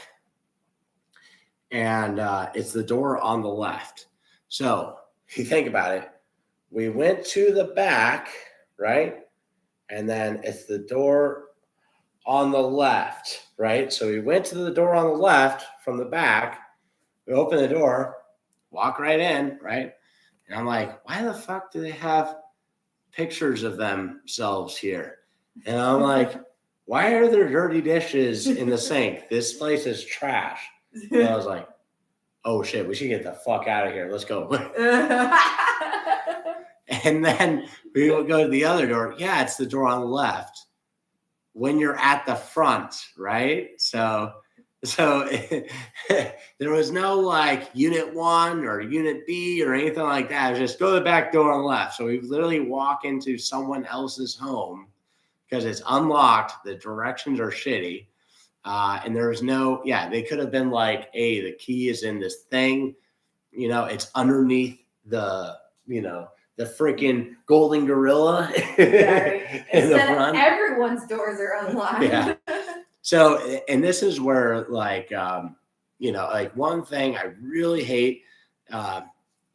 and it's the door on the left. So if you think about it, we went to the back, right? And then it's the door on the left, right? So we went to the door on the left from the back. We open the door, walk right in, right? And I'm like, why the fuck do they have pictures of themselves here? And I'm like, why are there dirty dishes in the sink? This place is trash. And I was like, oh shit, we should get the fuck out of here. Let's go. And then we will go to the other door. Yeah, it's the door on the left when you're at the front, right? So there was no like unit 1 or unit B or anything like that. It was just go to the back door on the left. So we literally walk into someone else's home because it's unlocked. The directions are shitty. And there was they could have been like, hey, the key is in this thing. You know, it's underneath the freaking Golden Gorilla in the front. Everyone's doors are unlocked. Yeah. So, and this is where like, like one thing I really hate, and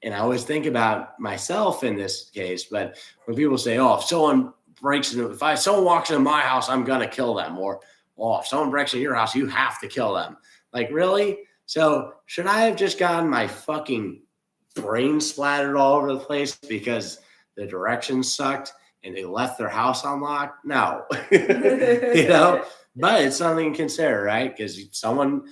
I always think about myself in this case, but when people say, oh, if someone walks into my house, I'm going to kill them. Or, oh, if someone breaks into your house, you have to kill them. Like, really? So should I have just gotten my fucking brain splattered all over the place because the directions sucked and they left their house unlocked? No. But it's something to consider, right? Because someone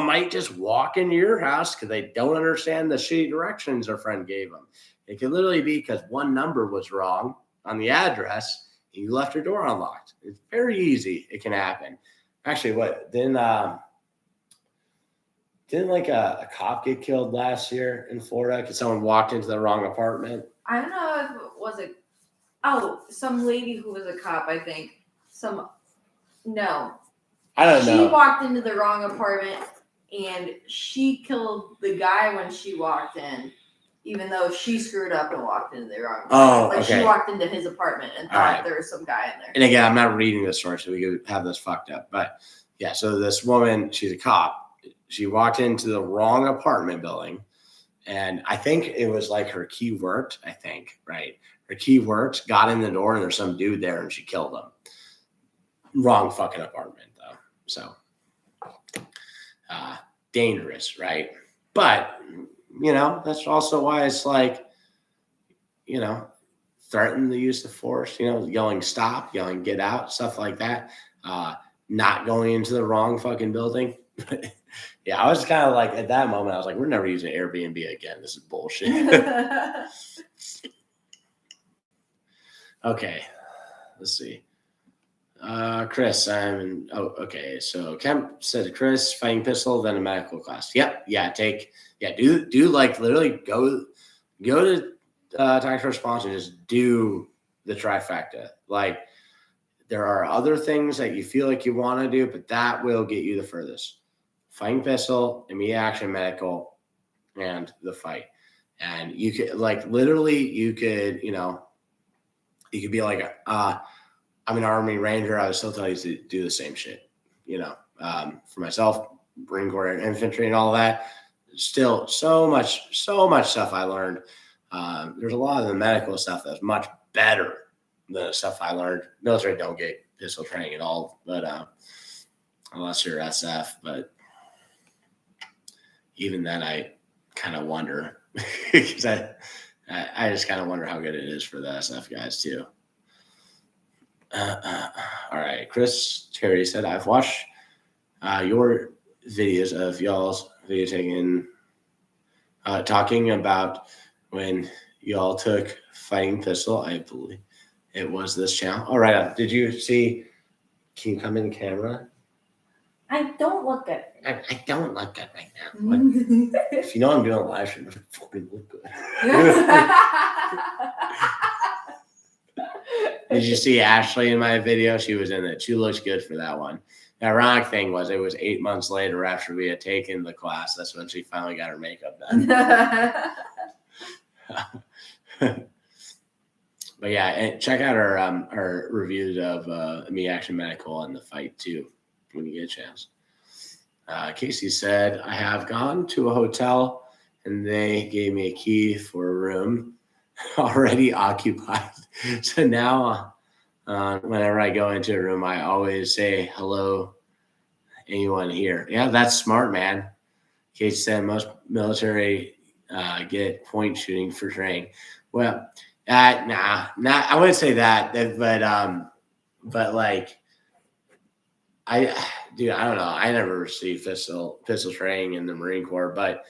might just walk into your house because they don't understand the shitty directions their friend gave them. It could literally be because one number was wrong on the address and you left your door unlocked. It's very easy. It can happen. Actually, what didn't Didn't like a cop get killed last year in Florida because someone walked into the wrong apartment? I don't know if it was a. Oh, some lady who was a cop. I think No, I don't she know. walked into the wrong apartment and she killed the guy when she walked in, even though she screwed up and walked into the wrong apartment. Oh, like okay. She walked into his apartment and All thought right. there was some guy in there. And again, I'm not reading this story, so we could have this fucked up. But yeah, so this woman, she's a cop. She walked into the wrong apartment building. And I think it was like her key worked, I think, right? Her key worked, got in the door, and there's some dude there, and she killed him. Wrong fucking apartment, though. So, dangerous, right? But, that's also why it's like, threaten the use of force, yelling stop, yelling get out, stuff like that. Not going into the wrong fucking building. Yeah, I was kind of like, at that moment, I was like, we're never using Airbnb again. This is bullshit. Okay, let's see. Chris, okay. So Kemp said to Chris, fighting pistol, then a medical class. Yep. Yeah. Do like literally go to Dr. Sponsor, just do the trifecta. Like there are other things that you feel like you want to do, but that will get you the furthest. Fighting pistol, immediate action medical, and the fight. And you could like literally you could be like I'm an Army Ranger. I would still tell you to do the same shit, for myself, Marine Corps infantry and all that. Still so much stuff I learned. There's a lot of the medical stuff that's much better than the stuff I learned. Military don't get pistol training at all, but unless you're SF. But even then, I kind of wonder because I just kind of wonder how good it is for the SF guys too. All right, Chris Terry said, I've watched your videos of y'all's video taking, talking about when y'all took fighting pistol. I believe it was this channel. All right, did you see? Can you come in the camera? I don't look good. I don't look good right now. If you know I'm doing a live stream, it doesn't fucking look good. Did you see Ashley in my video? She was in it. She looks good for that one. The ironic thing was it was 8 months later after we had taken the class. That's when she finally got her makeup done. But yeah, and check out our reviews of Me Action Medical and the fight too when you get a chance. Casey said, I have gone to a hotel and they gave me a key for a room already occupied. So now whenever I go into a room, I always say, hello, anyone here? Yeah, that's smart, man. Casey said most military get point shooting for training. Well, I wouldn't say that, but like, I don't know. I never received pistol training in the Marine Corps, but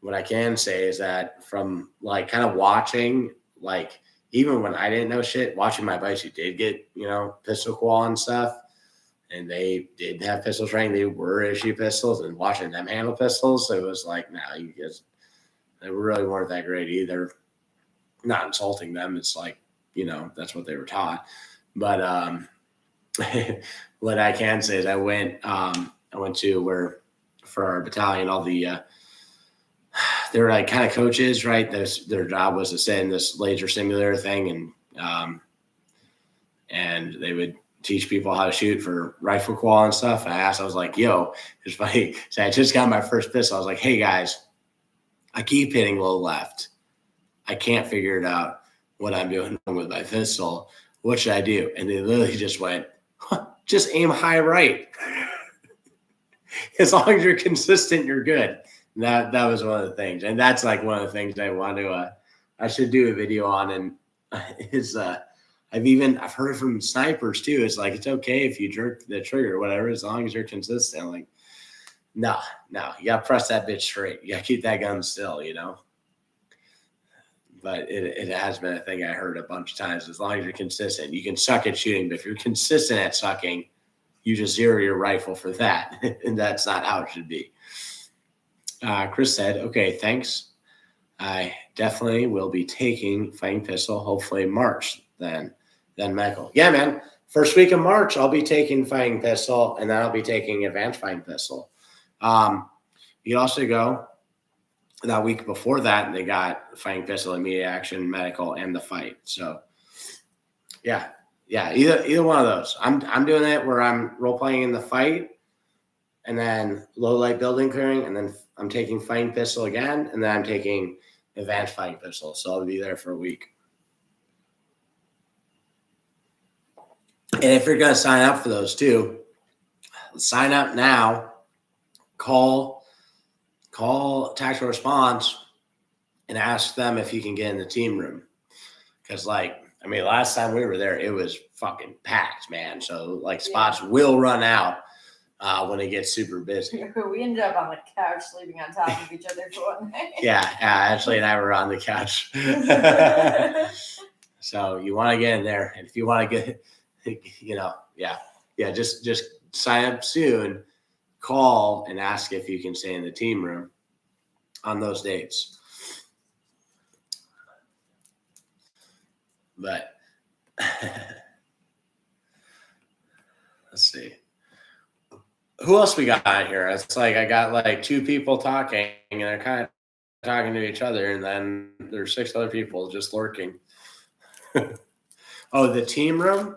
what I can say is that from like kind of watching, like even when I didn't know shit, watching my buddies who did get, pistol qual and stuff, and they did have pistol training, they were issued pistols, and watching them handle pistols, it was like, you guys, they really weren't that great either. Not insulting them. It's like, that's what they were taught. But what I can say is I went to where for our battalion, all the they were like kind of coaches, right? Their job was to sit in this laser simulator thing, and they would teach people how to shoot for rifle qual and stuff. And I was like, yo, it's funny. So I just got my first pistol. I was like, hey guys, I keep hitting low left. I can't figure it out what I'm doing with my pistol. What should I do? And they literally just went, just aim high right. As long as you're consistent, you're good. And that was one of the things. And that's like one of the things I want to, I should do a video on. And is I've heard from snipers too. It's like, it's okay if you jerk the trigger or whatever, as long as you're consistent. I'm like, no, you got to press that bitch straight. You got to keep that gun still, But it has been a thing I heard a bunch of times. As long as you're consistent, you can suck at shooting, but if you're consistent at sucking, you just zero your rifle for that. And that's not how it should be. Chris said, okay, thanks. I definitely will be taking fighting pistol, hopefully March then Michael. Yeah, man. First week of March, I'll be taking fighting pistol, and then I'll be taking advanced fighting pistol. You can also go that week before that, they got fighting pistol, immediate action, medical, and the fight. So yeah, either one of those. I'm doing it where I'm role playing in the fight, and then low light building clearing, and then I'm taking fighting pistol again, and then I'm taking advanced fighting pistol. So I'll be there for a week. And if you're going to sign up for those too, sign up now. Call tactical response and ask them if you can get in the team room. Because, last time we were there, it was fucking packed, man. So, spots will run out when it gets super busy. We ended up on the couch sleeping on top of each other for one night. Yeah, Ashley and I were on the couch. So you want to get in there. And if you want to get, just sign up soon. Call and ask if you can stay in the team room on those dates. But let's see. Who else we got here? It's I got 2 people talking, and they're kind of talking to each other, and then there's 6 other people just lurking. Oh, the team room?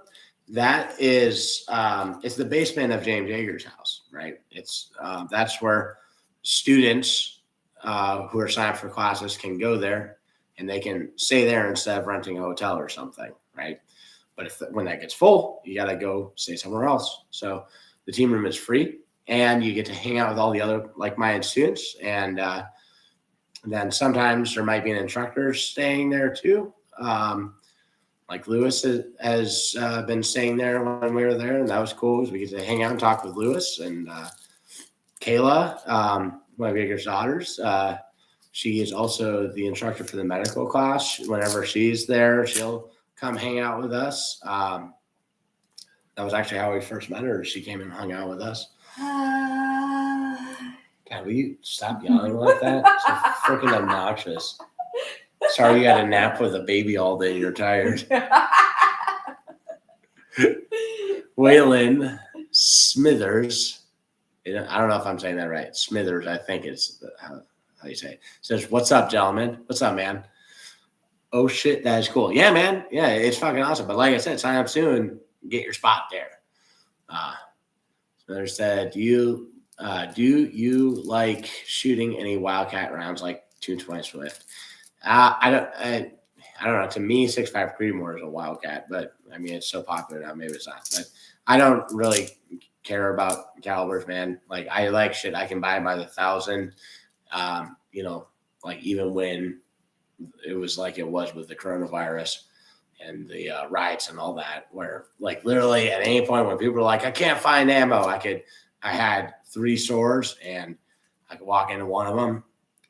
That is, it's the basement of James Yeager's house, right? It's that's where students who are signed up for classes can go there, and they can stay there instead of renting a hotel or something, right? But when that gets full, you got to go stay somewhere else. So the team room is free, and you get to hang out with all the other like-minded students. And then sometimes there might be an instructor staying there too. Like Lewis has been staying there when we were there, and that was cool. We get to hang out and talk with Lewis and Kayla, one of Yeager's daughters. She is also the instructor for the medical class. Whenever she's there, she'll come hang out with us. That was actually how we first met her. She came and hung out with us. God, will you stop yelling like that? It's so freaking obnoxious. Sorry you had a nap with a baby all day. You're tired. Waylon Smithers. I don't know if I'm saying that right. Smithers, I think it's how you say it. Says, "What's up, gentlemen? What's up, man? Oh, shit, that is cool. Yeah, man. Yeah, it's fucking awesome. But like I said, sign up soon. Get your spot there." Smithers said, do you like shooting any Wildcat rounds like 220 Swift? I don't know. To me, 6.5 Creedmoor is a Wildcat, but I mean, it's so popular now. Maybe it's not. But I don't really care about calibers, man. I like shit I can buy by the 1,000. Even when it was like it was with the coronavirus and the riots and all that, where literally at any point when people were like, I can't find ammo, I had 3 stores and I could walk into one of them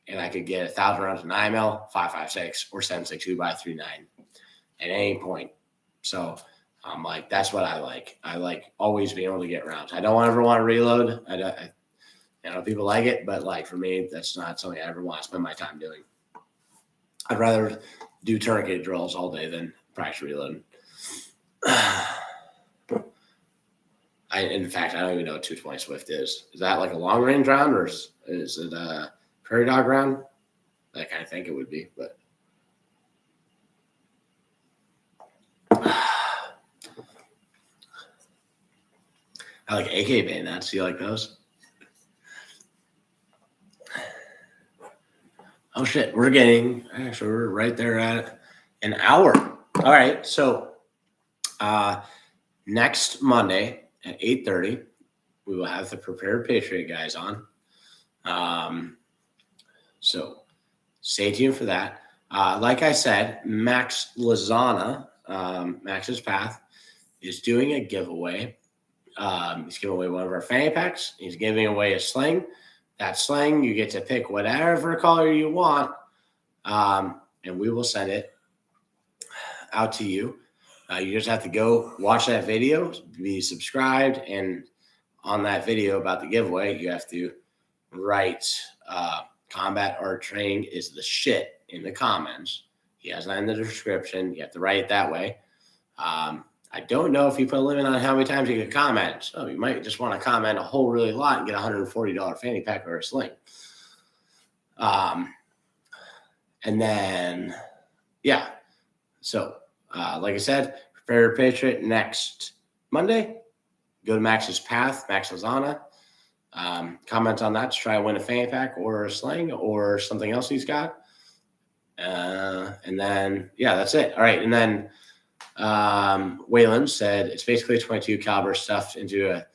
and I could get 1,000 rounds of 9mm, 5.56 or 7.62 by 3.9 at any point. So I'm that's what I like. I like always being able to get rounds. I don't ever want to reload. I people like it, but for me, that's not something I ever want to spend my time doing. I'd rather do tourniquet drills all day than practice reloading. In fact, I don't even know what 220 Swift is. Is that a long range round, or is it a prairie dog round? I kind of think it would be, but I like AK bayonets. Do you like those? Oh shit, we're right there at an hour. All right, so next Monday at 8:30, we will have the Prepared Patriot guys on. So stay tuned for that. Like I said, Max Lozana, Max's Path, is doing a giveaway. He's giving away one of our fanny packs. He's giving away a sling. That sling, you get to pick whatever color you want, and we will send it out to you. You just have to go watch that video, be subscribed, and on that video about the giveaway, you have to writes combat art training is the shit in the comments. He has that in the description. You have to write it that way. I don't know if you put a limit on how many times you can comment. So you might just want to comment a whole really lot and get a $140 fanny pack or a sling. And then, yeah. So, like I said, prepare your Patriot next Monday. Go to Max's Path, Max Lozana. Comment on that to try to win a fanny pack or a sling or something else he's got. And then, yeah, that's it. All right. And then Waylon said it's basically 22 caliber stuffed into a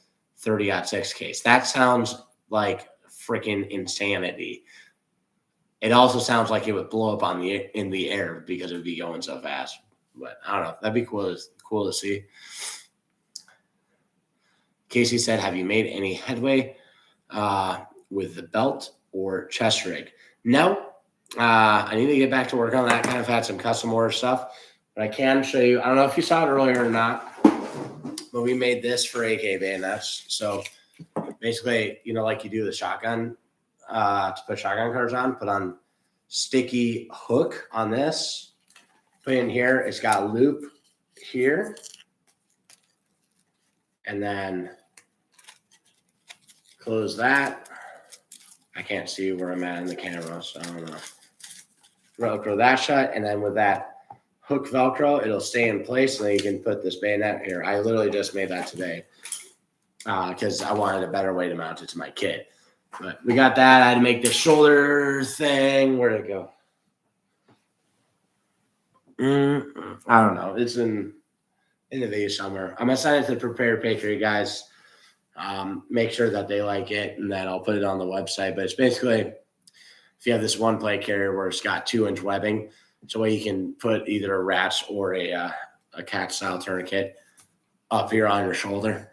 30-06 case. That sounds like freaking insanity. It also sounds like it would blow up in the air because it would be going so fast. But I don't know. That'd be cool to see. Casey said, have you made any headway with the belt or chest rig? No. I need to get back to work on that. Kind of had some custom order stuff. But I can show you. I don't know if you saw it earlier or not. But we made this for AK bayonets. So basically, like you do the shotgun, to put shotgun cards on, put on sticky hook on this. Put in here. It's got a loop here. And then close that. I can't see where I'm at in the camera, so I don't know. Velcro that shut, and then with that hook Velcro, it'll stay in place, and then you can put this bayonet here. I literally just made that today because I wanted a better way to mount it to my kit. But we got that. I had to make the shoulder thing. Where'd it go? I don't know. It's in the video somewhere. I'm excited to prepare Patriot guys. Make sure that they like it, and then I'll put it on the website. But it's basically, if you have this one plate carrier where it's got 2-inch webbing, so you can put either a rat's or a cat style tourniquet up here on your shoulder.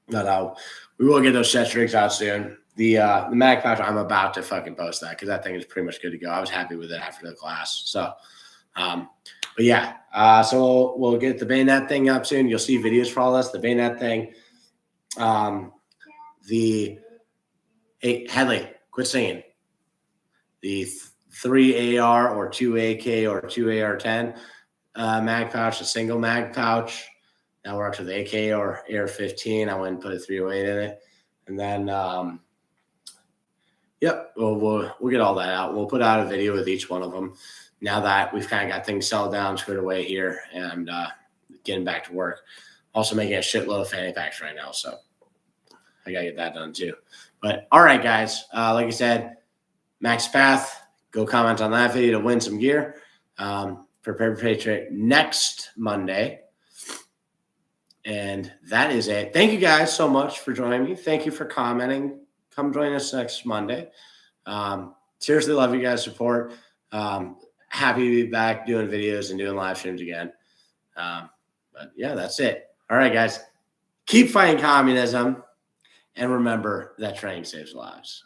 But we will get those chest rigs out soon. The mag pouch, I'm about to fucking post that because that thing is pretty much good to go. I was happy with it after the class. So, but yeah, so we'll get the bayonet thing up soon. You'll see videos for all this. The bayonet thing. Hey, Hadley, quit singing. The 3 AR or 2 AK or 2 AR-10 mag pouch, a single mag pouch. Now we're up to the AK or AR-15. I went and put a 308 in it. And then, yep, we'll get all that out. We'll put out a video with each one of them. Now that we've kind of got things settled down, squared away here, and getting back to work. Also making a shitload of fanny packs right now, so I gotta get that done too. But all right, guys, like I said, Max Path, go comment on that video to win some gear. Prepare for Patriot next Monday. And that is it. Thank you guys so much for joining me. Thank you for commenting. Come join us next Monday. Seriously love you guys' support. Happy to be back doing videos and doing live streams again. But yeah, that's it. All right, guys. Keep fighting communism. And remember that training saves lives.